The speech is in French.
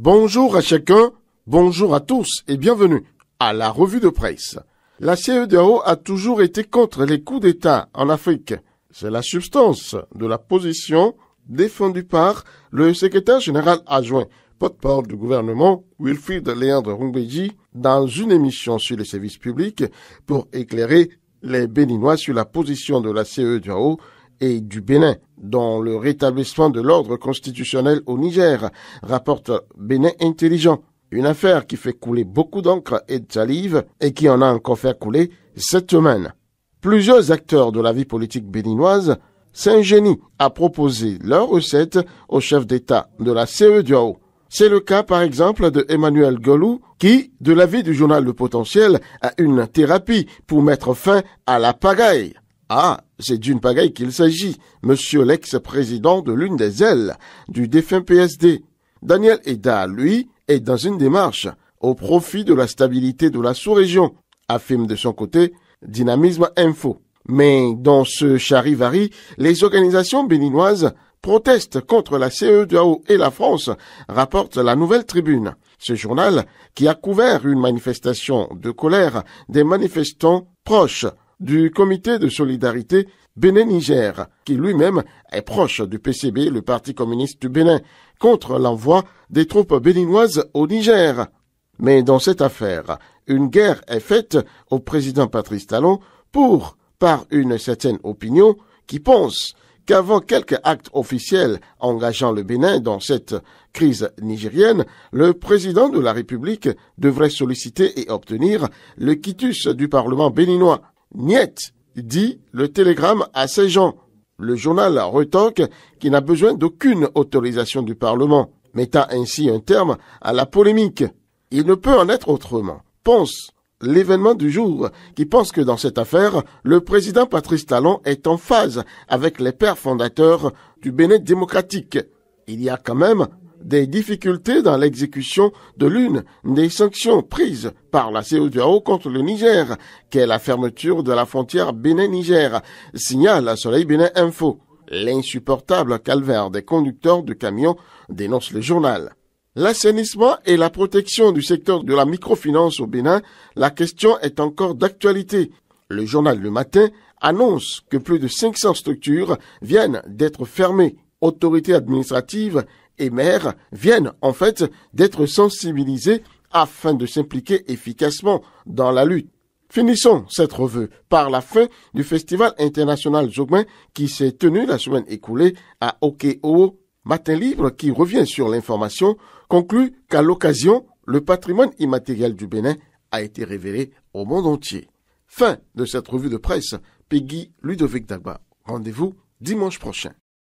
Bonjour à chacun, bonjour à tous et bienvenue à la revue de presse. La CEDEAO a toujours été contre les coups d'État en Afrique. C'est la substance de la position défendue par le secrétaire général adjoint, porte-parole du gouvernement, Wilfried Léandre Rumbeji, dans une émission sur les services publics pour éclairer les Béninois sur la position de la CEDEAO et du Bénin dans le rétablissement de l'ordre constitutionnel au Niger, rapporte Bénin Intelligent. Une affaire qui fait couler beaucoup d'encre et de salive et qui en a encore fait couler cette semaine. Plusieurs acteurs de la vie politique béninoise s'ingénient à proposer leurs recettes au chef d'État de la CEDEAO. C'est le cas, par exemple, de Emmanuel Golou, qui, de l'avis du journal Le Potentiel, a une thérapie pour mettre fin à la pagaille. Ah, c'est d'une pagaille qu'il s'agit, monsieur l'ex-président de l'une des ailes du défunt PSD. Daniel Eda, lui, est dans une démarche au profit de la stabilité de la sous-région, affirme de son côté Dynamisme Info. Mais dans ce charivari, les organisations béninoises protestent contre la CEDEAO et la France, rapporte la Nouvelle Tribune. Ce journal, qui a couvert une manifestation de colère des manifestants proches du comité de solidarité Bénin-Niger, qui lui-même est proche du PCB, le Parti communiste du Bénin, contre l'envoi des troupes béninoises au Niger. Mais dans cette affaire, une guerre est faite au président Patrice Talon par une certaine opinion qui pense qu'avant quelques actes officiels engageant le Bénin dans cette crise nigérienne, le président de la République devrait solliciter et obtenir le quitus du Parlement béninois. Niet, dit le télégramme à ces gens. Le journal retorque qu'il n'a besoin d'aucune autorisation du Parlement, mettant ainsi un terme à la polémique. Il ne peut en être autrement, pense l'événement du jour, qui pense que dans cette affaire, le président Patrice Talon est en phase avec les pères fondateurs du Bénin démocratique. Il y a quand même des difficultés dans l'exécution de l'une des sanctions prises par la CEDEAO contre le Niger, qu'est la fermeture de la frontière Bénin-Niger, signale Soleil Bénin Info. L'insupportable calvaire des conducteurs de camions dénonce le journal. L'assainissement et la protection du secteur de la microfinance au Bénin, la question est encore d'actualité. Le journal Le Matin annonce que plus de 500 structures viennent d'être fermées. Autorités administratives et maires viennent en fait d'être sensibilisés afin de s'impliquer efficacement dans la lutte. Finissons cette revue par la fin du Festival international Zogouin qui s'est tenu la semaine écoulée à Okeo. Matin Libre, qui revient sur l'information, conclut qu'à l'occasion, le patrimoine immatériel du Bénin a été révélé au monde entier. Fin de cette revue de presse. Peggy Ludovic Dagba. Rendez-vous dimanche prochain.